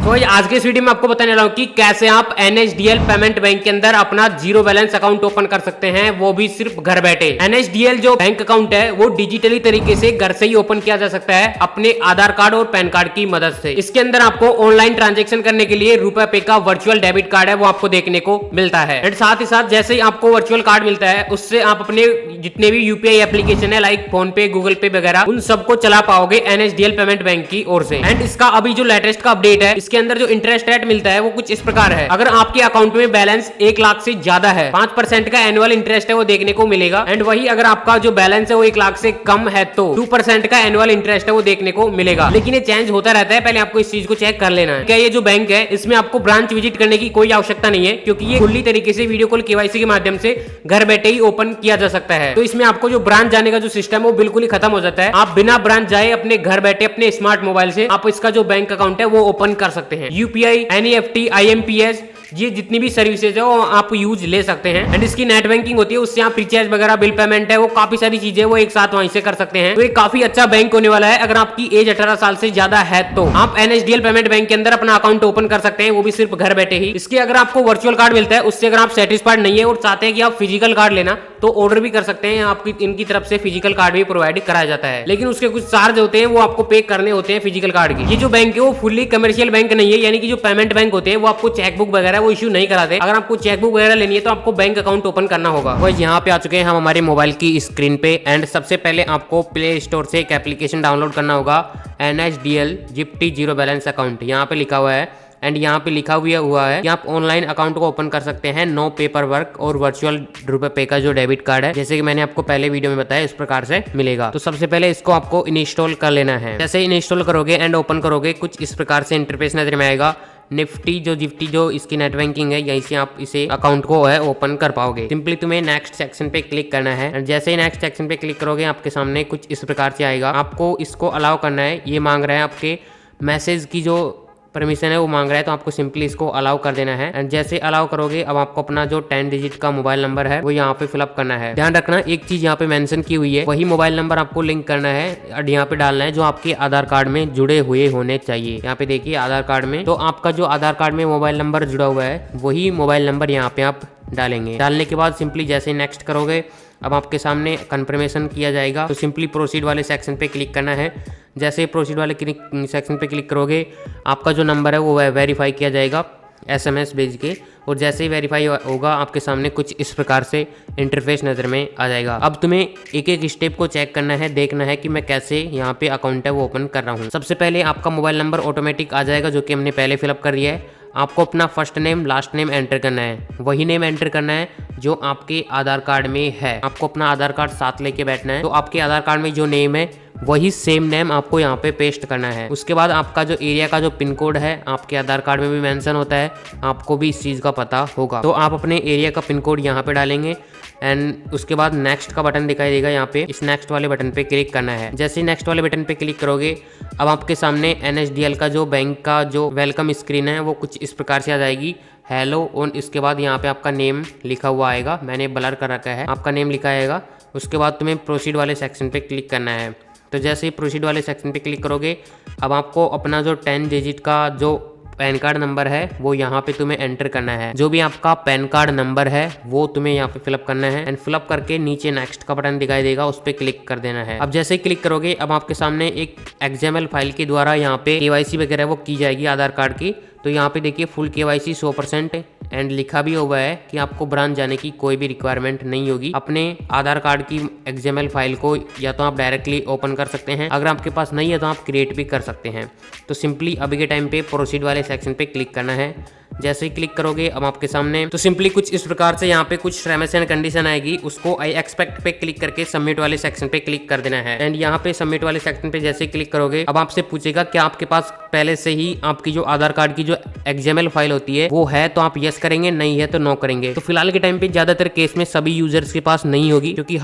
तो आज के इस वीडियो में आपको बताने वाला हूं कि कैसे आप NSDL पेमेंट बैंक के अंदर अपना जीरो बैलेंस अकाउंट ओपन कर सकते हैं, वो भी सिर्फ घर बैठे। NSDL जो बैंक अकाउंट है वो डिजिटली तरीके से घर से ही ओपन किया जा सकता है अपने आधार कार्ड और पैन कार्ड की मदद से। इसके अंदर आपको ऑनलाइन ट्रांजेक्शन करने के लिए रुपए पे का वर्चुअल डेबिट कार्ड है वो आपको देखने को मिलता है। एंड साथ ही साथ जैसे ही आपको वर्चुअल कार्ड मिलता है उससे आप अपने जितने भी यूपीआई एप्लीकेशन है लाइक फोन पे, गूगल पे वगैरह उन सबको चला पाओगे NSDL पेमेंट बैंक की ओर से। एंड इसका अभी जो लेटेस्ट का अपडेट है इसके अंदर जो इंटरेस्ट रेट मिलता है वो कुछ इस प्रकार है। अगर आपके अकाउंट में बैलेंस 1 लाख से ज्यादा है 5% का एनुअल इंटरेस्ट है वो देखने को मिलेगा। एंड वही अगर आपका जो बैलेंस है वो 1 लाख से कम है तो 2% का एनुअल इंटरेस्ट है वो देखने को मिलेगा। लेकिन ये चेंज होता रहता है, पहले आपको इस चीज को चेक कर लेना है। क्या ये जो बैंक है इसमें आपको ब्रांच विजिट करने की कोई आवश्यकता नहीं है, क्योंकि ये खुली तरीके से वीडियो कॉल केवाईसी के माध्यम से घर बैठे ही ओपन किया जा सकता है। तो इसमें आपको जो ब्रांच जाने का जो सिस्टम है वो बिल्कुल ही खत्म हो जाता है। आप बिना ब्रांच जाए अपने घर बैठे अपने स्मार्ट मोबाइल से आप इसका जो बैंक अकाउंट है वो ओपन कर सकते हैं। यूपीआई, NEFT, IMPS ये जितनी भी सर्विसेज है वो आप यूज ले सकते हैं। एंड इसकी नेट बैंकिंग होती है, उससे आप रिचार्ज वगैरह, बिल पेमेंट है वो काफी सारी चीजें वो एक साथ वहीं से कर सकते हैं। तो ये काफी अच्छा बैंक होने वाला है। अगर आपकी एज 18 साल से ज्यादा है तो आप NSDL पेमेंट बैंक के अंदर अपना अकाउंट ओपन कर सकते हैं, वो भी सिर्फ घर बैठे ही। इसके अगर आपको वर्चुअल कार्ड मिलता है उससे अगर आप सेटिस्फाइड नहीं है और चाहते हैं कि आप फिजिकल कार्ड लेना तो ऑर्डर भी कर सकते हैं। आपकी इनकी तरफ से फिजिकल कार्ड भी प्रोवाइड कराया जाता है, लेकिन उसके कुछ चार्ज होते हैं वो आपको पे करने होते हैं फिजिकल कार्ड की। ये जो बैंक है वो फुल्ली कमर्शियल बैंक नहीं है, यानी कि जो पेमेंट बैंक होते हैं वो आपको चेकबुक वगैरह वो इश्यू नहीं कराते। अगर आपको चेकबुक वगैरह लेनी है तो आपको बैंक अकाउंट ओपन करना होगा। वो यहाँ पे आ चुके हैं हम हमारे मोबाइल की स्क्रीन पे। एंड सबसे पहले आपको प्ले स्टोर से एक एप्लीकेशन डाउनलोड करना होगा, NSDL जिप्टी जीरो बैलेंस अकाउंट यहाँ पे लिखा हुआ है। एंड यहाँ पे लिखा हुआ है कि आप ऑनलाइन अकाउंट को ओपन कर सकते हैं, नो पेपर वर्क और वर्चुअल रुपए पे का जो डेबिट कार्ड है जैसे कि मैंने आपको पहले वीडियो में बताया इस प्रकार से मिलेगा। तो सबसे पहले इसको आपको इंस्टॉल कर लेना है। जैसे इंस्टॉल करोगे एंड ओपन करोगे कुछ इस प्रकार से इंटरफेस नजर में आएगा। जिप्टी जो इसकी नेट बैंकिंग है यहीं से आप इसे अकाउंट को है ओपन कर पाओगे। सिंपली तुम्हें नेक्स्ट सेक्शन पे क्लिक करना है। एंड जैसे ही नेक्स्ट सेक्शन पे क्लिक करोगे आपके सामने कुछ इस प्रकार से आएगा। आपको इसको अलाउ करना है। ये मांग रहा है आपके मैसेज की जो परमिशन है वो मांग रहा है, तो आपको सिंपली इसको अलाउ कर देना है। एंड जैसे अलाउ करोगे अब आपको अपना जो 10 डिजिट का मोबाइल नंबर है वो यहाँ पे फिलअप करना है। ध्यान रखना एक चीज यहाँ पे मेंशन की हुई है, वही मोबाइल नंबर आपको लिंक करना है और यहाँ पे डालना है जो आपके आधार कार्ड में जुड़े हुए होने चाहिए। यहाँ पे देखिए आधार कार्ड में, तो आपका जो आधार कार्ड में मोबाइल नंबर जुड़ा हुआ है वही मोबाइल नंबर यहाँ पे आप डालेंगे। डालने के बाद सिंपली जैसे नेक्स्ट करोगे अब आपके सामने कंफर्मेशन किया जाएगा, तो सिंपली प्रोसीड वाले सेक्शन पे क्लिक करना है। जैसे प्रोसीड वाले सेक्शन पे क्लिक करोगे आपका जो नंबर है वो वेरीफाई किया जाएगा SMS भेज के, और जैसे ही वेरीफाई होगा आपके सामने कुछ इस प्रकार से इंटरफेस नज़र में आ जाएगा। अब तुम्हें एक एक स्टेप को चेक करना है, देखना है कि मैं कैसे यहाँ पे अकाउंट है वो ओपन कर रहा हूँ। सबसे पहले आपका मोबाइल नंबर ऑटोमेटिक आ जाएगा जो कि हमने पहले फिलअप कर दिया है। आपको अपना first name last name enter करना है, वही नेम एंटर करना है जो आपके आधार कार्ड में है। आपको अपना आधार कार्ड साथ लेके बैठना है, तो आपके आधार कार्ड में जो नेम है वही सेम नेम आपको यहाँ पे पेस्ट करना है। उसके बाद आपका जो एरिया का जो पिन कोड है आपके आधार कार्ड में भी मेंशन होता है, आपको भी इस चीज़ का पता होगा, तो आप अपने एरिया का पिन कोड यहाँ पे डालेंगे। एंड उसके बाद नेक्स्ट का बटन दिखाई देगा, यहाँ पे इस नेक्स्ट वाले बटन पे क्लिक करना है। जैसे ही नेक्स्ट वाले बटन पे क्लिक करोगे अब आपके सामने NSDL का जो बैंक का जो वेलकम स्क्रीन है वो कुछ इस प्रकार से आ जाएगी, हेलो। और इसके बाद यहाँ पे आपका नेम लिखा हुआ आएगा, मैंने ब्लर कर रखा है, आपका नेम लिखा आएगा। उसके बाद तुम्हें प्रोसीड वाले सेक्शन पे क्लिक करना है। तो जैसे ही प्रोसीड वाले सेक्शन पे क्लिक करोगे अब आपको अपना जो 10 डिजिट का जो पैन कार्ड नंबर है वो यहाँ पे तुम्हें एंटर करना है। जो भी आपका पैन कार्ड नंबर है वो तुम्हें यहाँ पे फिलअप करना है। एंड फिलअप करके नीचे नेक्स्ट का बटन दिखाई देगा, उस पर क्लिक कर देना है। अब जैसे ही क्लिक करोगे अब आपके सामने एक XML फाइल के द्वारा यहाँ पे KYC वगैरह वो की जाएगी आधार कार्ड की। तो यहाँ पे देखिए फुल KYC 100% एंड लिखा भी हुआ है कि आपको ब्रांच जाने की कोई भी रिक्वायरमेंट नहीं होगी। अपने आधार कार्ड की XML फाइल को या तो आप डायरेक्टली ओपन कर सकते हैं, अगर आपके पास नहीं है तो आप क्रिएट भी कर सकते हैं। तो सिंपली अभी के टाइम पे प्रोसीड वाले सेक्शन पे क्लिक करना है। जैसे ही क्लिक करोगे अब आपके सामने तो सिंपली कुछ इस प्रकार से यहाँ पे कुछ टर्म्स एंड कंडीशन आएगी, उसको आई एक्सपेक्ट पे क्लिक करके सबमिट वाले सेक्शन पे क्लिक कर देना है। एंड यहाँ पे सबमिट वाले सेक्शन पे जैसे क्लिक करोगे अब आपसे पूछेगा कि आपके पास पहले से ही आपकी जो आधार कार्ड की जो XML फाइल होती है वो है, तो आप यस करेंगे, नहीं है तो नो करेंगे। तो फिलहाल के टाइम पे ज्यादातर केस में सभी यूजर्स के पास नहीं होगी, क्योंकि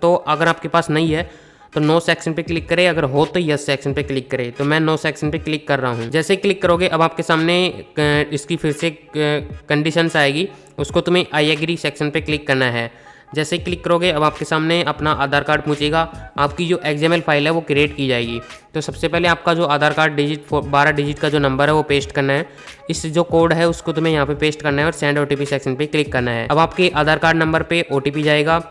तो अगर आपके पास नहीं है तो नो सेक्शन पे क्लिक करें, अगर हो तो यस सेक्शन पे क्लिक करें। तो मैं नो सेक्शन पे क्लिक कर रहा हूँ। जैसे क्लिक करोगे अब आपके सामने इसकी फिर से कंडीशंस आएगी, उसको तुम्हें आई एग्री सेक्शन पे क्लिक करना है। जैसे ही क्लिक करोगे अब आपके सामने अपना आधार कार्ड पूछेगा, आपकी जो XML फाइल है वो क्रिएट की जाएगी। तो सबसे पहले आपका जो आधार कार्ड 12 डिजिट का जो नंबर है वो पेस्ट करना है। इस जो कोड है उसको तुम्हें यहाँ पे पेस्ट करना है और सेंड OTP सेक्शन पे क्लिक करना है। अब आपके आधार कार्ड नंबर पे OTP जाएगा,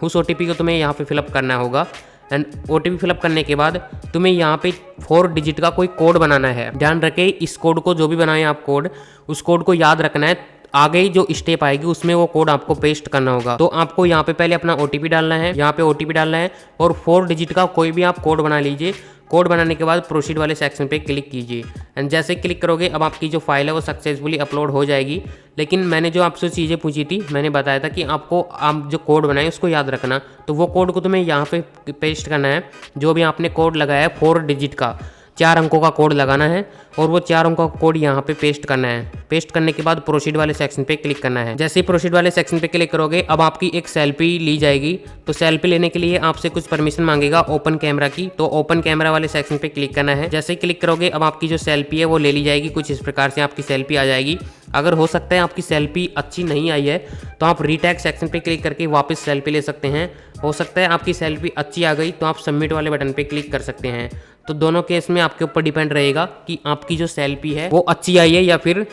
उस OTP को तुम्हें यहाँ पे फिलअप करना होगा। एंड OTP फिलअप करने के बाद तुम्हें यहाँ पे 4 डिजिट का कोई कोड बनाना है। ध्यान रखें इस कोड को, जो भी बनाए आप कोड, उस कोड को याद रखना है। आगे ही जो स्टेप आएगी उसमें वो कोड आपको पेस्ट करना होगा। तो आपको यहाँ पे पहले अपना OTP डालना है, यहाँ पे OTP डालना है और 4 डिजिट का कोई भी आप कोड बना लीजिए। कोड बनाने के बाद प्रोसीड वाले सेक्शन पे क्लिक कीजिए एंड जैसे क्लिक करोगे अब आपकी जो फाइल है वो सक्सेसफुली अपलोड हो जाएगी। लेकिन मैंने जो आपसे चीज़ें पूछी थी, मैंने बताया था कि आपको आप जो कोड बनाए उसको याद रखना। तो वो कोड को तुम्हें यहाँ पे पेस्ट करना है। जो भी आपने कोड लगाया है 4 डिजिट का, 4 अंकों का कोड लगाना है और वो 4 अंकों का कोड यहाँ पे पेस्ट करना है। पेस्ट करने के बाद प्रोसीड वाले सेक्शन पे क्लिक करना है। जैसे ही प्रोसीड वाले सेक्शन पे क्लिक करोगे अब आपकी एक सेल्फी ली जाएगी। तो सेल्फी लेने के लिए आपसे कुछ परमिशन मांगेगा ओपन कैमरा की। तो ओपन कैमरा वाले सेक्शन पे क्लिक करना है। जैसे ही क्लिक करोगे अब आपकी जो सेल्फी है वो ले ली जाएगी। कुछ इस प्रकार से आपकी सेल्फी आ जाएगी। अगर हो सकता है आपकी सेल्फी अच्छी नहीं आई है तो आप रीटैग सेक्शन पे क्लिक करके वापस सेल्फी ले सकते हैं। हो सकता है आपकी सेल्फी अच्छी आ गई तो आप सबमिट वाले बटन पे क्लिक कर सकते हैं। तो दोनों केस में आपके ऊपर डिपेंड रहेगा कि आपकी जो सेल्फी है वो अच्छी आई है या फिर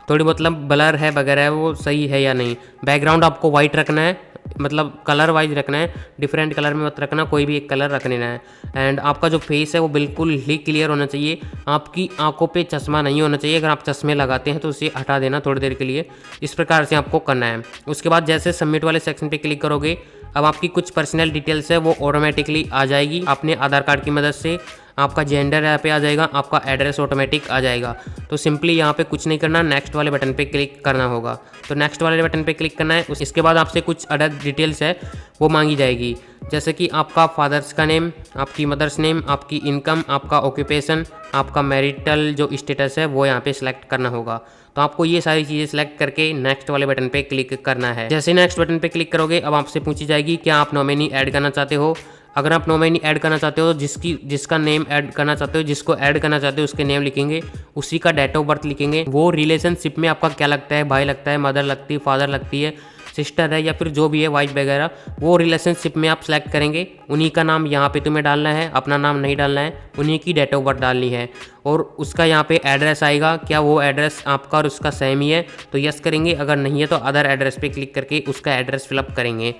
थोड़ी मतलब ब्लर है वगैरह है, वो सही है या नहीं। बैकग्राउंड आपको वाइट रखना है, मतलब कलर वाइज रखना है, डिफरेंट कलर में मत रखना, कोई भी एक कलर रख लेना है। एंड आपका जो फेस है वो बिल्कुल ही क्लियर होना चाहिए। आपकी आंखों पे चश्मा नहीं होना चाहिए। अगर आप चश्मे लगाते हैं तो उसे हटा देना थोड़ी देर के लिए। इस प्रकार से आपको करना है। उसके बाद जैसे सबमिट वाले सेक्शन पे क्लिक करोगे अब आपकी कुछ पर्सनल डिटेल्स है वो ऑटोमेटिकली आ जाएगी अपने आधार कार्ड की मदद से। आपका जेंडर यहाँ पे आ जाएगा, आपका एड्रेस ऑटोमेटिक आ जाएगा। तो सिंपली यहाँ पे कुछ नहीं करना, नेक्स्ट वाले बटन पे क्लिक करना होगा। तो नेक्स्ट वाले बटन पे क्लिक करना है। इसके बाद आपसे कुछ अदर डिटेल्स है वो मांगी जाएगी, जैसे कि आपका फादर्स का नेम, आपकी मदर्स नेम, आपकी इनकम, आपका ऑक्यूपेशन, आपका मैरिटल जो स्टेटस है वो यहाँ पे सिलेक्ट करना होगा। तो आपको ये सारी चीज़ें सिलेक्ट करके नेक्स्ट वाले बटन पे क्लिक करना है। जैसे नेक्स्ट बटन पे क्लिक करोगे अब आपसे पूछी जाएगी क्या आप नॉमिनी ऐड करना चाहते हो। अगर आप नॉमिनी ऐड करना चाहते हो, जिसका नेम ऐड करना चाहते हो, जिसको ऐड करना चाहते हो उसके नेम लिखेंगे, उसी का डेट ऑफ बर्थ लिखेंगे। वो रिलेशनशिप में आपका क्या लगता है, भाई लगता है, मदर लगती है, फादर लगती है, सिस्टर है या फिर जो भी है वाइफ वगैरह, वो रिलेशनशिप में आप सेलेक्ट करेंगे। उन्हीं का नाम यहाँ पे तुम्हें डालना है, अपना नाम नहीं डालना है, उन्हीं की डेट ऑफ बर्थ डालनी है। और उसका यहाँ पे एड्रेस आएगा, क्या वो एड्रेस आपका और उसका सेम ही है तो यस करेंगे, अगर नहीं है तो अदर एड्रेस पे क्लिक करके उसका एड्रेस फिलअप करेंगे।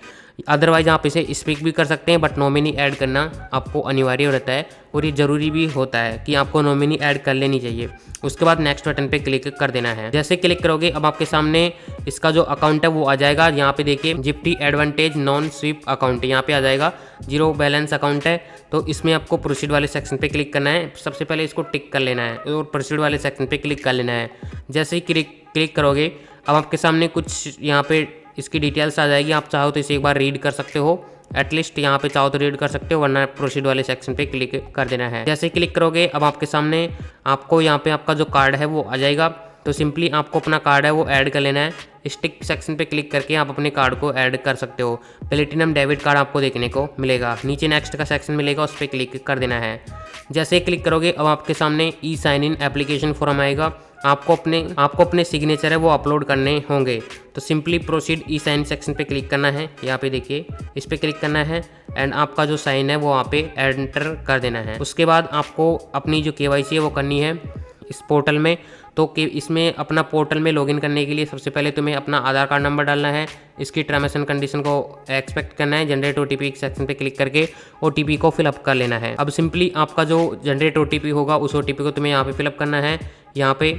अदरवाइज आप इसे स्पीक भी कर सकते हैं, बट नॉमिनी ऐड करना आपको अनिवार्य रहता है और ये ज़रूरी भी होता है कि आपको नॉमिनी ऐड कर लेनी चाहिए। उसके बाद नेक्स्ट बटन पे क्लिक कर देना है। जैसे क्लिक करोगे अब आपके सामने इसका जो अकाउंट है वो आ जाएगा। यहाँ पे देखिए जिप्टी एडवांटेज नॉन स्वीप अकाउंट यहाँ पे आ जाएगा, 0 बैलेंस अकाउंट है। तो इसमें आपको प्रोसीड वाले सेक्शन पे क्लिक करना है। सबसे पहले इसको टिक कर लेना है और प्रोसीड वाले सेक्शन पे क्लिक कर लेना है। जैसे ही क्लिक करोगे अब आपके सामने कुछ यहाँ पे इसकी डिटेल्स आ जाएगी। आप चाहो तो इसे एक बार रीड कर सकते हो, एटलीस्ट यहाँ पे चाहो तो रीड कर सकते हो, वरना प्रोसीड वाले सेक्शन पे क्लिक कर देना है। जैसे क्लिक करोगे अब आपके सामने आपको यहाँ पे आपका जो कार्ड है वो आ जाएगा। तो सिंपली आपको अपना कार्ड है वो ऐड कर लेना है। स्टिक सेक्शन पे क्लिक करके आप अपने कार्ड को ऐड कर सकते हो। प्लेटिनम डेबिट कार्ड आपको देखने को मिलेगा, नीचे नेक्स्ट का सेक्शन मिलेगा, उस पर क्लिक कर देना है। जैसे क्लिक करोगे अब आपके सामने ई साइन इन एप्लीकेशन फॉर्म आएगा। आपको अपने सिग्नेचर है वो अपलोड करने होंगे। तो सिंपली प्रोसीड ई साइन सेक्शन पे क्लिक करना है। यहाँ पे देखिए इस पे क्लिक करना है एंड आपका जो साइन है वो वहाँ पे एंटर कर देना है। उसके बाद आपको अपनी जो KYC है वो करनी है इस पोर्टल में। तो इसमें अपना पोर्टल में लॉगिन करने के लिए सबसे पहले तुम्हें अपना आधार कार्ड नंबर डालना है, इसकी टर्म्स एंड कंडीशन को एक्सपेक्ट करना है, जनरेट OTP सेक्शन पे क्लिक करके OTP को फिलअप कर लेना है। अब सिंपली आपका जो जनरेट OTP होगा उस OTP को तुम्हें यहाँ पे फिलअप करना है। यहाँ पे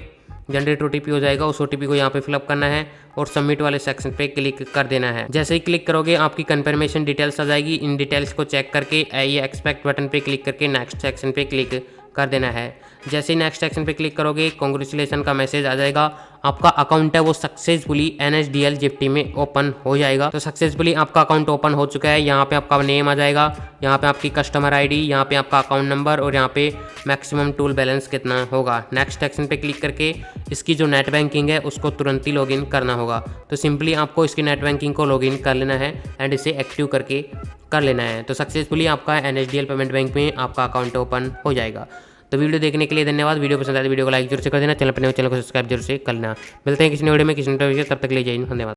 जनरेट OTP हो जाएगा, उस OTP को यहाँ पे फिलअप करना है और सबमिट वाले सेक्शन पे क्लिक कर देना है। जैसे ही क्लिक करोगे आपकी कंफर्मेशन डिटेल्स आ जाएगी। इन डिटेल्स को चेक करके आई एक्सपेक्ट बटन पे क्लिक करके नेक्स्ट सेक्शन पे क्लिक कर देना है। जैसे ही नेक्स्ट सेक्शन पे क्लिक करोगे कॉन्ग्रेचुलेसन का मैसेज आ जाएगा। आपका अकाउंट है वो सक्सेसफुली NSDL जिप्टी में ओपन हो जाएगा। तो सक्सेसफुली आपका अकाउंट ओपन हो चुका है। यहाँ पे आपका नेम आ जाएगा, यहाँ पे आपकी कस्टमर ID, यहाँ पे आपका अकाउंट नंबर और यहाँ पे मैक्सिमम टूल बैलेंस कितना होगा। नेक्स्ट सेक्शन पे क्लिक करके इसकी जो नेट बैंकिंग है उसको तुरंत ही लॉगिन करना होगा। तो सिंपली आपको इसकी नेट बैंकिंग को लॉगिन कर लेना है एंड इसे एक्टिव करके कर लेना है। तो सक्सेसफुली आपका NSDL पेमेंट बैंक में आपका अकाउंट ओपन हो जाएगा। तो वीडियो देखने के लिए धन्यवाद। वीडियो पसंद आए तो वीडियो को लाइक जरूर से कर देना, चैनल पर नए हो चैनल को सब्सक्राइब जरूर से कर लेना। मिलते हैं किसी वीडियो में किसी नए, तब तक ले जाइए, धन्यवाद।